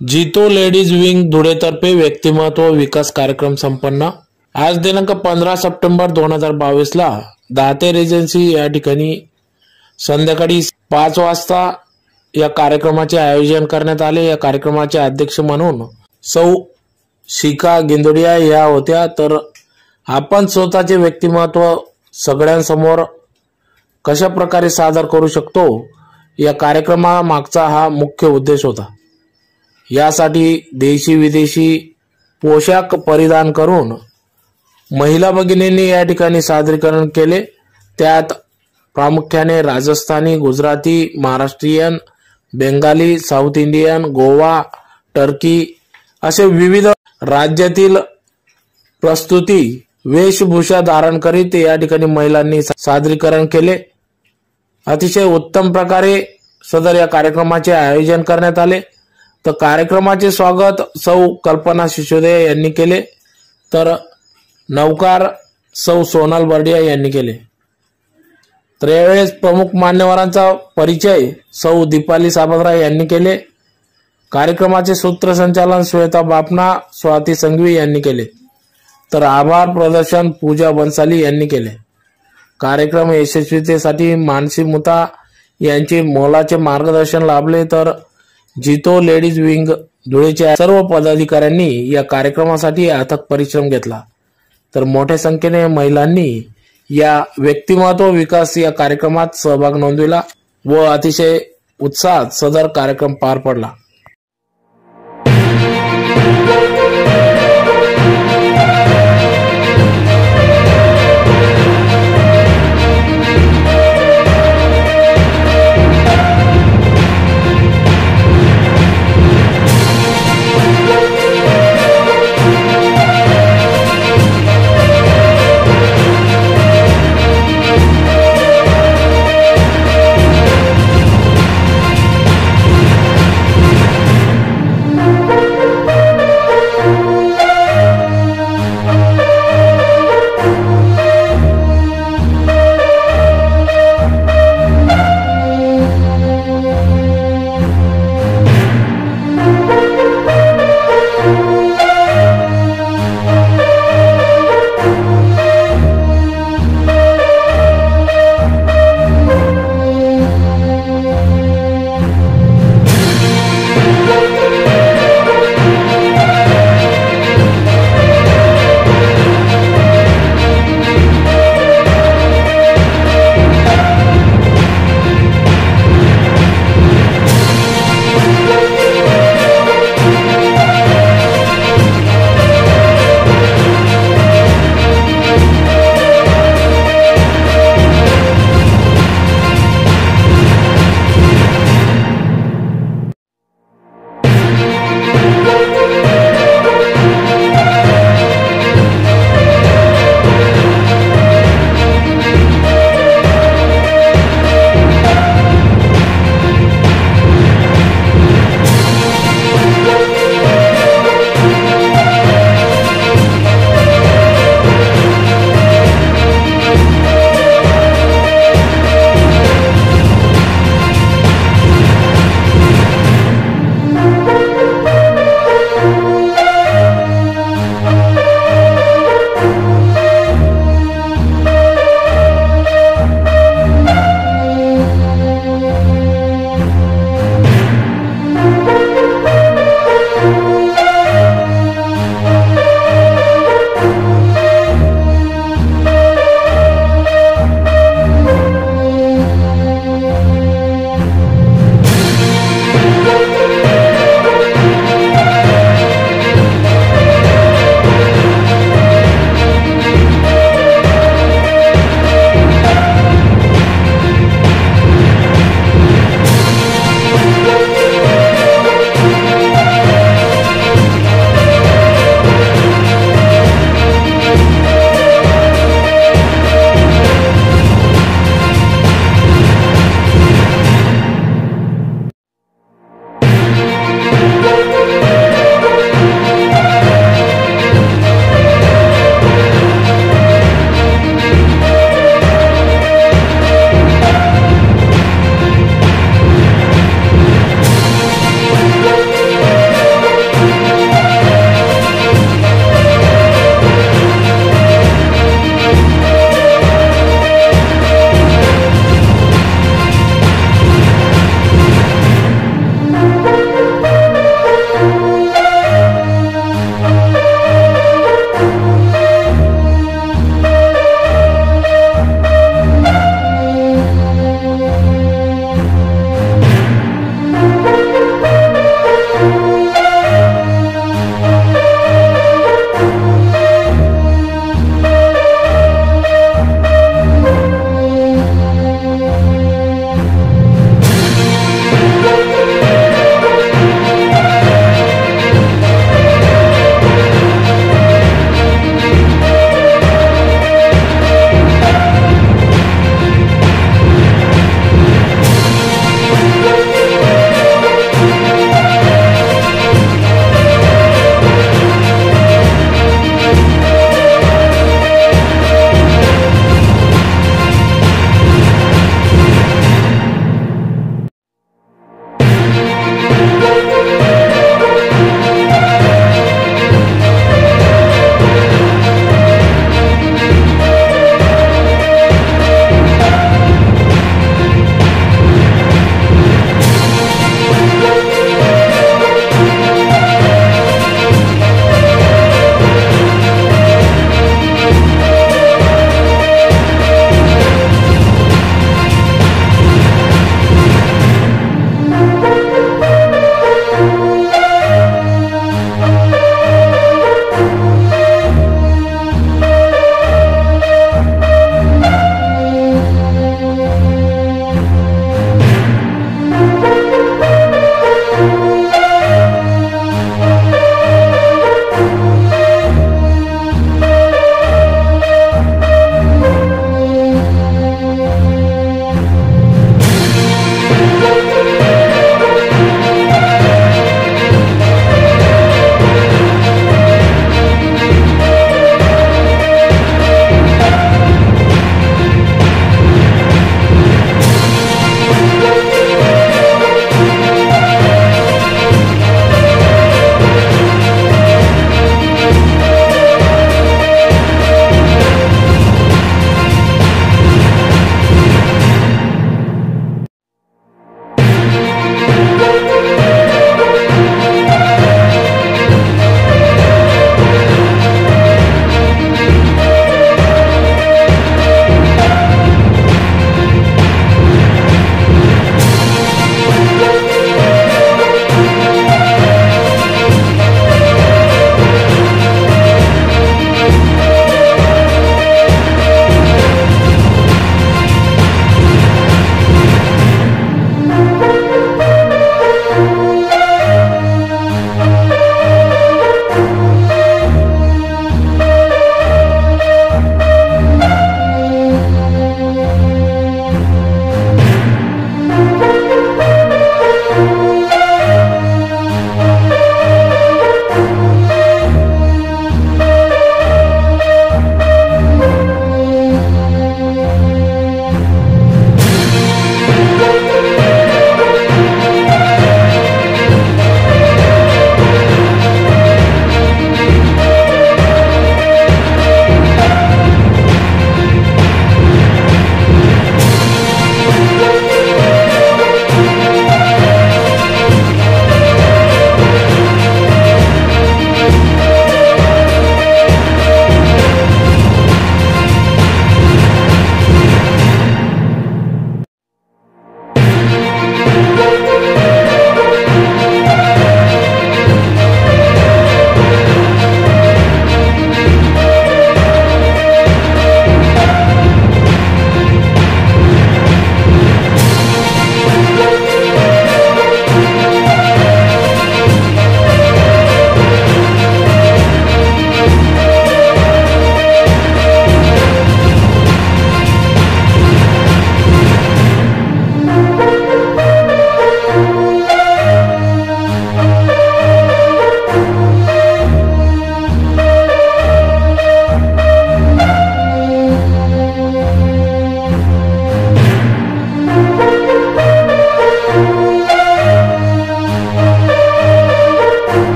जीतो ladies wing धुळेतर्फे व्यक्तिमत्व विकास कार्यक्रम संपन्न। आज दिनांक 15 सप्टेंबर 2022 ला दाते रेजेन्सी या ठिकाणी संध्याकाळी 5 वाजता या कार्यक्रमाचे आयोजन करण्यात आले। या कार्यक्रमाचे अध्यक्ष म्हणून सौ शिखा गिंदोडिया या होत्या। तर आपण स्वतःचे व्यक्तिमत्व सगळ्यांसमोर कशा प्रकारे सादर करू शकतो या कार्यक्रमामागचा हा मुख्य उद्देश होता। यासाठी देशी विदेशी पोशाख परिधान करून महिला भगिनींनी या ठिकाणी सादरीकरण केले। त्यात प्रामुख्याने Rajasthani, Gujarati, Maharashtrian, Bengali, south Indian, Goa, Turkey असे विविध राज्यातील प्रस्तुती वेशभूषा धारण करीत या ठिकाणी महिलांनी सादरीकरण केले। अतिशय उत्तम प्रकारे सदर या कार्यक्रमाचे आयोजन करण्यात आले। तर कार्यक्रमाचे स्वागत सौ कल्पना सिसोदिया यांनी केले, तर नौकार सौ सोनल बर्डिया यांनी केले। तर यावेळेस प्रमुख मान्यवरांचा परिचय सौ दीपाली साबंतराव यांनी केले। कार्यक्रमाचे सूत्रसंचालन श्वेता बापना, स्वाती संघवी यांनी केले। तर आभार प्रदर्शन पूजा बन्साली यांनी केले। कार्यक्रम यशस्वीतेसाठी मानसी मुता यांचे मोलाचे मार्गदर्शन लाभले। तर जीतो लेडीज विंग धुळेच्या सर्व पदाधिकाऱ्यांनी या कार्यक्रमासाठी अथक परिश्रम घेतला। तर मोठ्या संख्येने महिलांनी या व्यक्तिमत्व विकास या कार्यक्रमात सहभाग नोंदविला व अतिशय उत्साहात सदर कार्यक्रम पार पडला।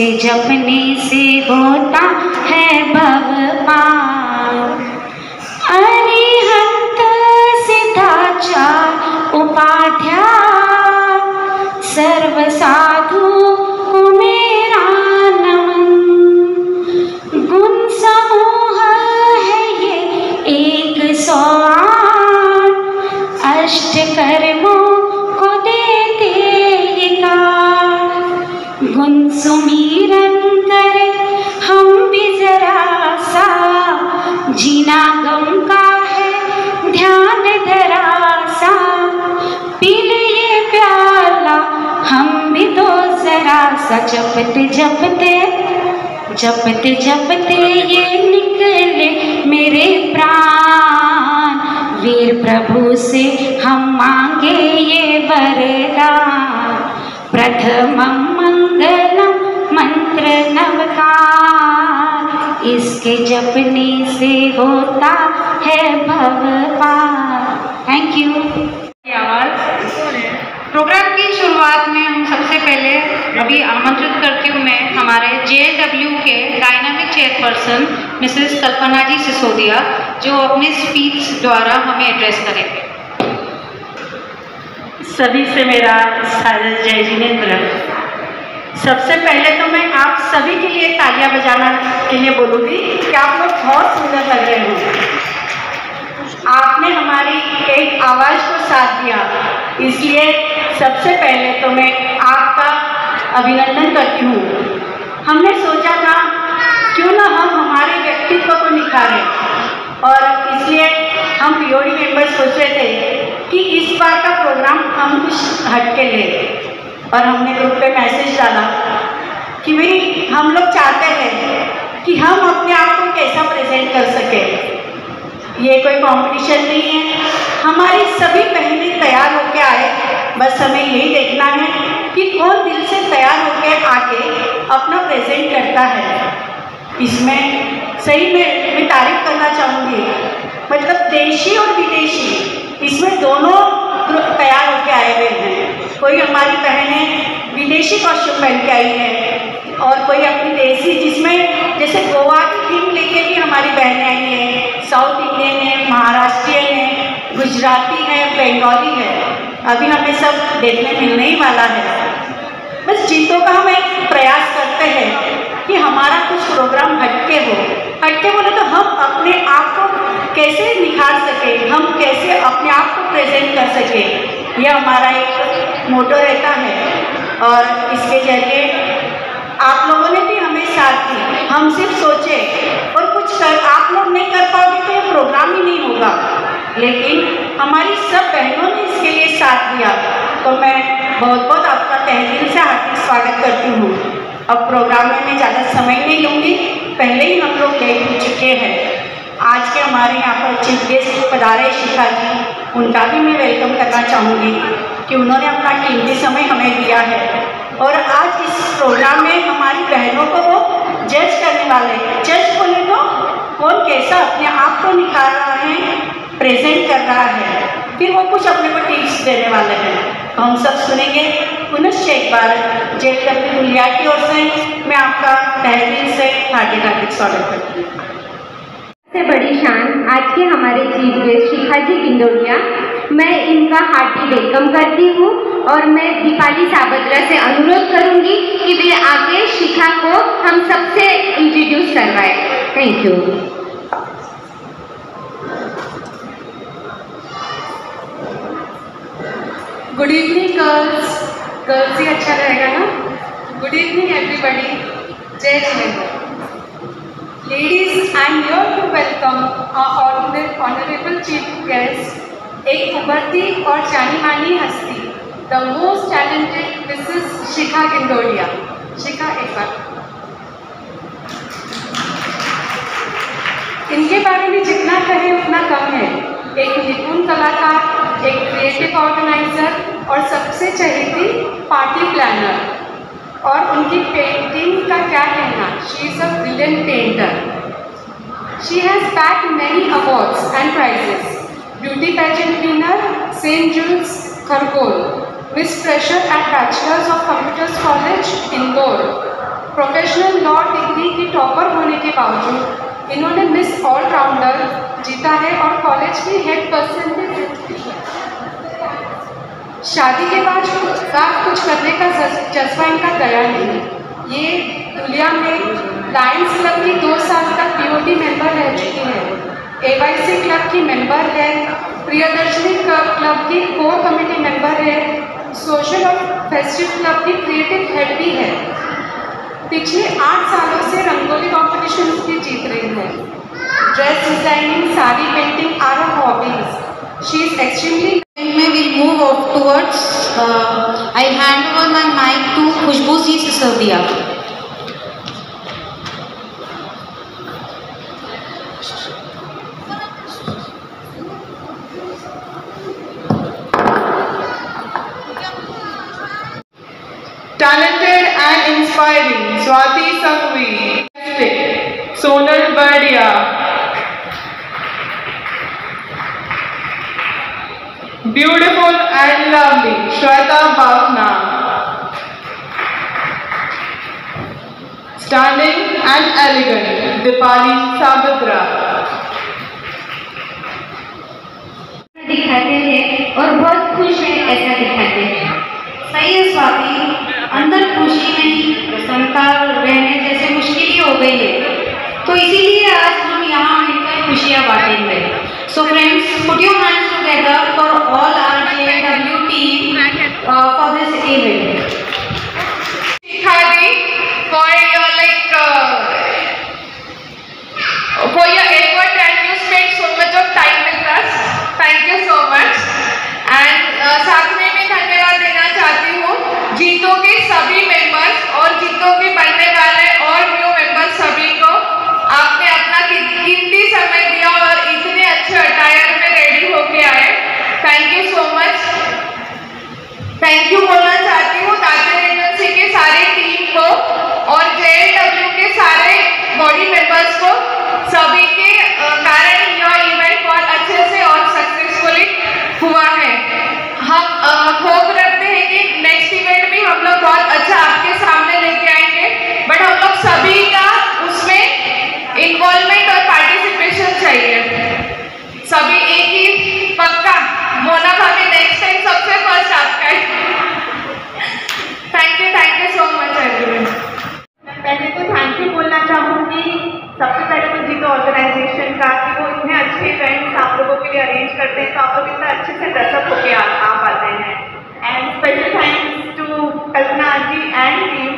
इसके जपने से होता है भव पार। अरिहंत सिद्धाचार्य उपाध्याय सर्व साधु को मेरा नमन। गुण समूह है ये 108 अष्ट कर्मों को देते ये कार। गुण सुमीरन करे हम भी जरा सा, जीना गम का है ध्यान धरा सा। पी ले ये प्याला हम भी तो जरा सा। जपते जपते जपते जपते ये निकले मेरे प्राण। वीर प्रभु से हम मांगे ये वरदान। प्रथमं मंगलम मंत्र नवकार, इसके जपने से होता है भव पार। Thank you. प्रोग्राम की शुरुआत में हम सबसे पहले अभी आमंत्रित करती हूँ मैं हमारे JW के डायनामिक चेयरपर्सन मिसेस कल्पना जी सिसोदिया, जो अपने स्पीच द्वारा हमें एड्रेस करेंगे। सभी से मेरा सादर जय जिनेंद्र। सबसे पहले तो मैं आप सभी के लिए तालियां बजाना के लिए बोलूँगी कि आप लोग बहुत सुंदर लग रहे हो। आपने हमारी एक आवाज़ को साथ दिया, इसलिए सबसे पहले तो मैं आपका अभिनंदन करती हूँ। हमने सोचा था क्यों ना हम हमारे व्यक्तित्व को निखारें, और इसलिए हम POD मेंबर सोच रहे थे कि इस बार का प्रोग्राम हम कुछ हटके लें। और हमने ग्रुप पे मैसेज डाला कि भाई हम लोग चाहते हैं कि हम अपने आप को कैसा प्रेजेंट कर सकें। ये कोई कंपटीशन नहीं है, हमारी सभी बहनें तैयार होके आए, बस हमें यही देखना है कि कौन दिल से तैयार होके आके अपना प्रेजेंट करता है। इसमें सही में मैं तारीफ करना चाहूँगी, मतलब देशी और विदेशी इसमें दोनों तैयार होके आए हुए हैं। कोई हमारी बहनें विदेशी कॉस्ट्यूम पहन के आई है और कोई अपनी देसी, जिसमें जैसे गोवा की थीम लेके भी हमारी बहनें आई हैं। साउथ इंडियन है, महाराष्ट्रियन है, गुजराती है, बंगाली है। अभी हमें सब देखने मिलने ही वाला है। बस जीतों का हम एक प्रयास करते हैं कि हमारा कुछ प्रोग्राम हटके हो। हटके बोले तो हम अपने आप को कैसे निखार सके, हम कैसे अपने आप को प्रेजेंट कर सके, यह हमारा एक मोटो रहता है। और इसके जरिए आप लोगों ने भी हमें साथ दी। हम सिर्फ सोचे और कुछ कर, आप लोग नहीं कर पाओगे तो ये प्रोग्राम ही नहीं होगा, लेकिन हमारी सब बहनों ने इसके लिए साथ दिया। तो मैं बहुत बहुत आपका तहे दिल से हार्दिक स्वागत करती हूँ। अब प्रोग्राम में मैं ज़्यादा समय नहीं लूँगी, पहले ही हम लोग लेट हो चुके हैं। आज के हमारे यहाँ पर चीफ गेस्ट पधारे शिखा जी, उनका भी मैं वेलकम करना चाहूँगी कि उन्होंने अपना कीमती समय हमें दिया है। और आज इस प्रोग्राम में हमारी बहनों को वो जज करने वाले हैं। जज बोले तो कौन कैसा अपने आप को निखार रहा है, प्रेजेंट कर रहा है, फिर वो कुछ अपने को टिप्स देने वाले हैं। तो हम सब सुनेंगे। पुनश्च एक बार JW दुलिया की ओर से मैं आपका तहे दिल से हार्दिक स्वागत करती हूँ। सबसे बड़ी शान आज के हमारे चीफ गेस्ट शिखा जी गिंदोड़िया, मैं इनका हार्टी वेलकम करती हूँ। और मैं दीपाली साबद्रा से अनुरोध करूँगी कि वे आगे शिखा को हम सबसे इंट्रोड्यूस करवाएं। Thank you. Good evening girls ही अच्छा रहेगा ना। गुड इवनिंग एवरीबडी, जय Jinendra. Ladies, I am here to welcome our honorable chief guest, एक उभरती और जानी मानी हस्ती, the most talented Mrs. शिखा गिंदोड़िया। शिखा एक बार इनके बारे में जितना कहे उतना कम है। एक निपुण कलाकार, एक क्रिएटिव ऑर्गेनाइजर और सबसे चहेती पार्टी प्लानर। और उनकी पेंटिंग का क्या कहना, she is a brilliant painter. She has backed many awards and prizes. Beauty pageant winner Saint Jules Khargone, miss fresher at bachelors of computers college Indore, professional law degree की topper होने के बावजूद इन्होंने मिस ऑलराउंडर जीता है और कॉलेज की head person भी जीती है। शादी के बाद कुछ करने का जज्बा इनका गया नहीं। ये दुनिया में लायंस क्लब की 2 साल तक पीओडी मेंबर रह चुकी है, एवाईसी क्लब की मेंबर है, प्रियदर्शनी क्लब की कोर कमेटी मेंबर है, सोशल और फेस्टिव क्लब की क्रिएटिव हेड भी है। पिछले 8 सालों से रंगोली कॉम्पिटिशन भी जीत रही है। Dress designing, sari painting are her hobbies. She is extremely. We will move towards. I hand over my mic to Khushbu Ji Sisodia. Talented and inspiring, Swati Sanghvi. Sonal Bardia. Beautiful and lovely, Shweta Bhavna. Stunning and elegant, Dipali Sabadra. दिखाते हैं और बहुत खुश हैं ऐसा दिखाते हैं। सही है स्वाति, अंदर खुशी नहीं प्रसन्नता रहने जैसे मुश्किल ही हो गई है, तो इसीलिए आज हम यहाँ मिलकर खुशियाँ बांटेंगे। So friends, put your hands together for all our JW team for this event. Shikhadi, for your for your effort and you spent so much of time with us. Thank you so much. And साथ में मैं धन्यवाद देना चाहती हूँ जीतों के सभी members और जीतों के बनने वाले और न्यू मेंबर्स सभी को। आपने अपना कीमती समय दिया और इतने अच्छे अटायर में रेडी होके आए। Thank you so much. Thank you बोलना चाहती हूँ दातेर एजेंसी के सारे टीम को और JW के सारे बॉडी मेंबर्स को। सभी के कारण यह इवेंट बहुत अच्छे से और सक्सेसफुली हुआ है। हम होप रखते हैं कि नेक्स्ट इवेंट भी हम लोग बहुत अच्छा आपके सामने लेके आएंगे, बट हम लोग सभी का उसमें इन्वॉल्वमेंट और पार्टिसिपेशन चाहिए। सभी एक ही पक्का मोना भाभी नेक्स्ट टाइम सबसे फर्स्ट आपका है। Thank you so much everyone. मैं पहले तो थैंक यू बोलना चाहूँगी सबसे पहले तो जीतो ऑर्गेनाइजेशन का कि वो इतने अच्छे इवेंट्स आप लोगों के लिए अरेंज करते हैं, तो आप लोग इतना अच्छे से ड्रेसअप होके आ पाते हैं। And special thanks to Kalpana ji and team,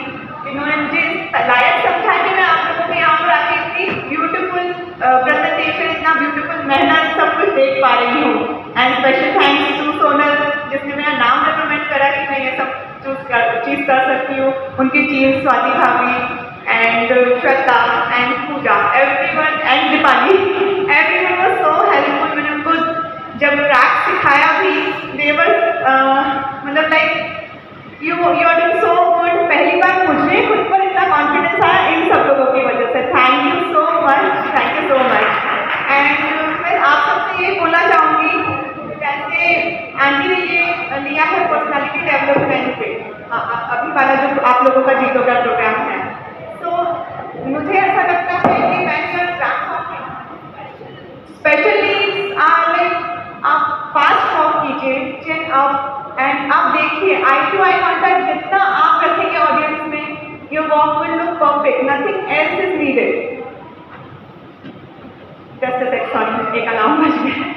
इन्होंने मुझे लायक समझा कि मैं आप लोगों को यहाँ पर आके इतनी ब्यूटीफुल प्रेजेंटेशन, इतना ब्यूटीफुल मेहनत सब कुछ देख पा रही हूँ। And special thanks to Sonal जिसने मेरा नाम रिकमेंड करा कि मैं ये सब चीज़ कर सकती हूँ। उनकी टीम स्वाति भाभी and Shweta and Pooja, everyone and Dipali, everyone was so helpful। मैंने उनको जब ट्रैक सिखाया भी they were मतलब like you are doing so good। पहली बार मुझे खुद पर इतना कॉन्फिडेंस आया इन सब लोगों की वजह से। Thank you so much. And मैं आप सबसे ये बोलना चाहूँगी जैसे आंटी ने ये लिया है पर्सनालिटी डेवलपमेंट पे अभी वाला जो आप लोगों का जीतो का प्रोग्राम है, तो मुझे ऐसा लगता है कि स्पेशल नीड्स आप फास्ट वॉक कीजिए, चिन अप, एंड आप देखिए आई टू आई कॉन्टैक्ट जितना आप रखेंगे ऑडियंस में, your walk will look perfect, nothing else is needed. Just a sorry एक अलार्म बज गया।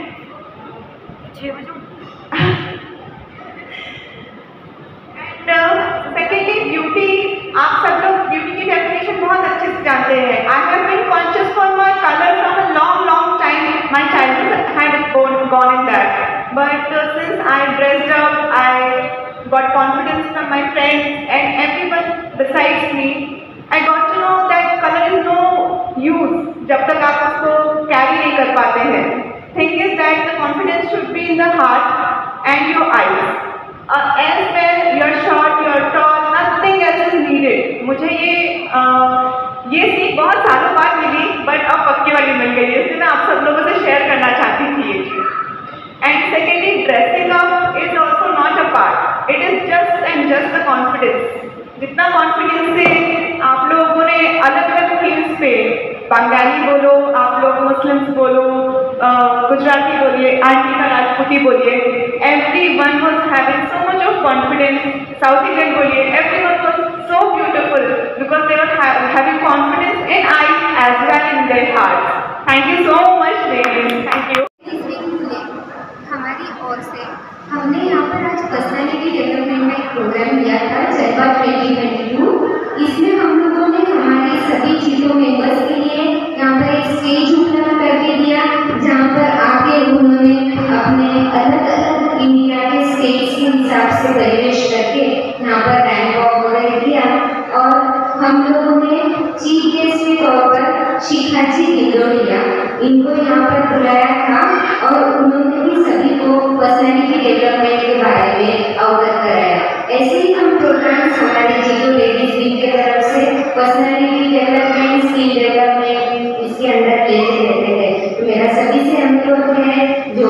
सेकेंडली ब्यूटी, आप सब लोग ब्यूटी की डेफिनेशन बहुत अच्छे से जानते हैं। I have been conscious for my colour from a long time, my childhood had gone in that, but since I dressed up, I got confidence from my friends and everyone besides me, I got to know that color is no use जब तक आप उसको carry नहीं कर पाते हैं। Thing is that the confidence should be in the heart and your eyes. Elsewhere, you're short, you're tall, nothing else is needed. मुझे ये सीख बहुत सालों बाद मिली, बट अब पक्की वाली मिल गई है, इसलिए मैं आप सब लोगों से शेयर करना चाहती थी ये चीज़। And secondly, dressing up is also not a part, it is just and just the confidence. जितना कॉन्फिडेंस से आप लोग अलग अलग फील्ड्स पे, बंगाली बोलो, आप लोग मुस्लिम्स बोलो, गुजराती बोलिए, आंटी का राजपूती बोलिए, everyone was having so much of confidence. South Indian बोलिए, everyone was so beautiful because they were having confidence in eyes as well in their hearts. Thank you so much, ladies. Thank you. हमारी ओर से हमने यहाँ पर आज personality development में एक programme लिया था, जलवा 2022। इसमें हम लोगों ने हमारे सभी जीतो मेंबर्स के लिए यहाँ पर एक स्टेज उपलब्ध करके दिया, जहाँ पर आके उन्होंने अपने अलग अलग इंडिया के स्टेट्स के हिसाब से परिवेश करके यहाँ पर रैंक वॉक वगैरह किया। और हम लोगों ने चीफ गेस्ट के तौर पर शिखा जी गिंदोरिया इनको यहाँ पर बुलाया था और उन्होंने भी सभी को पर्सनैलिटी डेवलपमेंट के बारे में अवगत कराया। ऐसे ही हम प्रोग्राम्स हमारे जीतो लेडीज विंग की तरफ से पर्सनैलिटी डेवलपमेंट, स्किल डेवलपमेंट इसके अंदर लेते रहते हैं। तो मेरा सभी से अनुरोध है, जो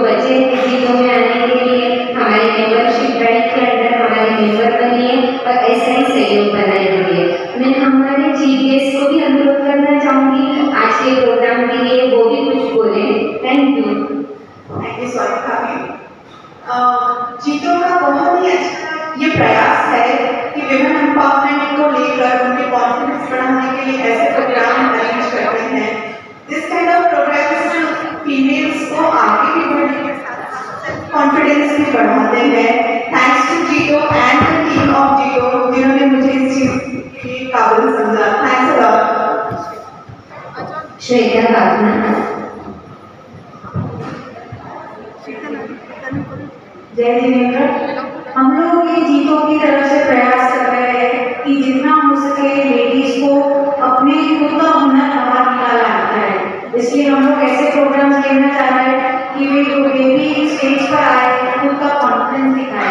बचे जीतों में आने के लिए हमारे मेंबरशिप ड्राइव के अंदर हमारे मेंबर बनिए और ऐसा ही सहयोग बनाए रखिए। मैं हमारे चीफ गेस्ट को भी अनुरोध करना चाहूँगी आज के प्रोग्राम के लिए, वो भी कुछ बोले। Thank you. जीतों का बहुत ही अच्छा ये प्रयास है कि विमेन एम्पावरमेंट को लेकर उनके कॉन्फिडेंस बढ़ाने के लिए ऐसे प्रोग्राम अरेंज करते हैं। This kind of programs females को आगे भी बढ़ने के साथ कॉन्फिडेंस भी बढ़ाते हैं। Thanks to JITO and the team of JITO जिन्होंने मुझे इस चीज के लिए काबिल समझा। Thanks a lot. Shweta Bhavna. जय जिनेंद्र। हम लोग ये जीतों की तरफ से प्रयास कर रहे हैं कि जितना हो सके लेडीज को अपने खुद का हुनर बाहर निकाला जाता है, इसलिए हम लोग ऐसे प्रोग्राम्स लेना चाह रहे हैं कि वे भी स्टेज पर आए, खुद का कॉन्फिडेंस दिखाए।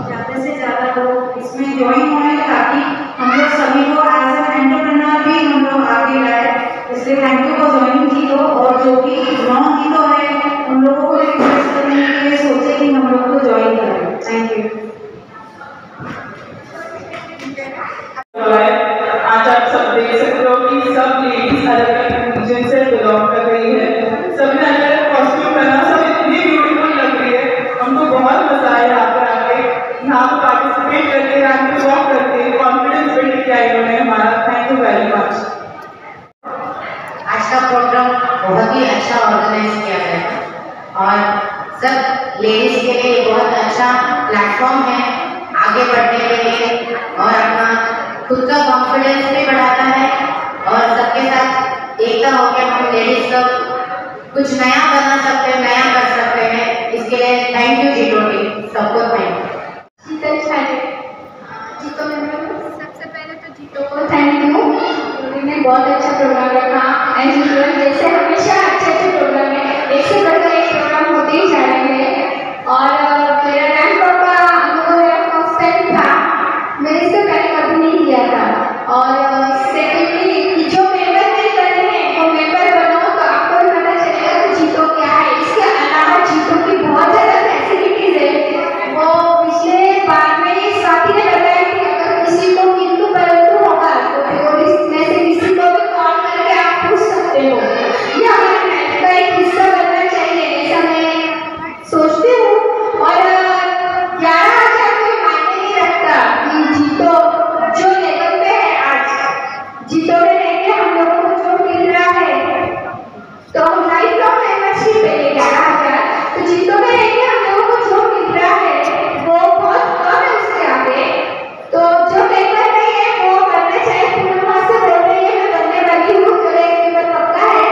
ज़्यादा से ज़्यादा लोग इसमें ज्वाइन हों ताकि हम लोग सभी को एज एन एंटरप्रेन्योर भी हम लोग आगे लाए। इसलिए थैंक यू फॉर ज्वाइनिंग जीतो। और जो भी नॉन जीतो है उन लोगों को रिक्वेस्ट करने के लिए सोचे कि हम लोग को ज्वाइन करें। Thank you. आज आप सब देख सकते हो कि सब लेडीज अलग अलग रीजन से बिलोंग कर रही है, सबने अलग अलग कॉस्ट्यूम पहना, सब इतनी ब्यूटीफुल लग रही है। हमको बहुत मजा आया यहाँ पर आके, यहाँ पर पार्टिसिपेट करके, यहाँ पे वॉक करके कॉन्फिडेंस बिल्ड किया इन्होंने हमारा। Thank you very much. आज का प्रोग्राम बहुत ही अच्छा ऑर्गेनाइज किया गया है और सब लेडीज के लिए बहुत अच्छा प्लेटफॉर्म है आगे बढ़ने के लिए और अपना खुद का कॉन्फिडेंस भी बढ़ाता है और सबके साथ एकता होकर हम लेडीज सब कुछ नया बना सकते हैं, नया कर सकते हैं। इसके लिए थैंक यू जीतो टीम, सबको थैंक यू। जीतो सबसे पहले तो जीतो को थैंक यू, उन्होंने बहुत अच्छा प्रोग्राम रखा। एंड जैसे हमेशा अच्छे प्रोग्राम है, एक से बढ़कर एक प्रोग्राम होते ही जा रहे हैं। और मेरा रैंक का अनुभव मेरा फर्स्ट टाइम था, मैंने इससे पहले कभी नहीं किया था। और सेकेंडली जो मेंबर नहीं करते हैं वो मेंबर बनो तो आपको भी पता चलेगा कि जीतो क्या है। इसके अलावा जीतो की बहुत ज़्यादा फैसिलिटीज है। वो पिछले बार में स्वाति ने बताया कि अगर किसी को किंतु परंतु होगा तो इसमें से किसी को भी कॉल करके आप पूछ सकते हो। ये हमारे लाइफ का एक हिस्सा बनना चाहिए, ऐसा मैं सोचती हूँ। और 11,000 कोई मायने नहीं रखता कि जीतो जो लेवल पे है आज, जीतो में लेके हम लोगों को जो मिल रहा है तो हम लाइफ लॉन्ग मेंबरशिप है 11,000, तो जीतो में लेके हम लोगों को जो मिल रहा है वो बहुत कम है उसके आगे। तो जो मेंबर नहीं है वो करना चाहिए। पूर्णिमा से बोल रही है, मैं बनने वाली हूँ, जो एक मेंबर पक्का है।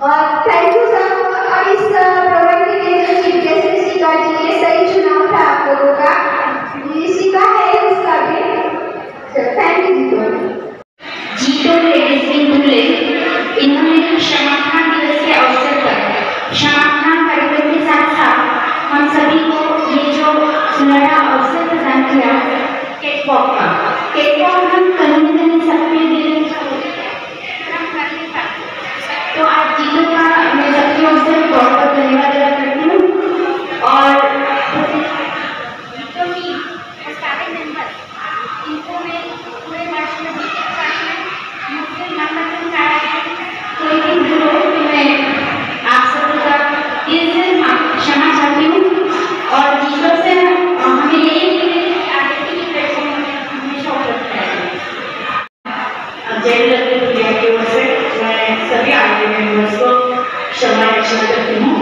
और थैंक यू सर। और इस प्रोग्राम के लिए जो चीफ गेस्ट शिखा जी, ये सही चुनाव था आप लोगों का, ये शिखा है इसका भी। थैंक यू जीतो लेडीज विंग बुले। इन्होंने क्षमापन दिवस के अवसर पर क्षमापन कार्यक्रम के साथ साथ हम सभी को ये जो सुनहरा अवसर प्रदान किया केक वॉक का। केक वॉक हम कहीं सबके दिल तो आज जीतो का मैं सबकी ओर से बहुत बहुत धन्यवाद अदा करती हूँ। और जीतो की सारे मेंबर इनको मैं JW की ओर से मैं सभी आगे मेंबर्स को क्षमा याचना करती हूँ।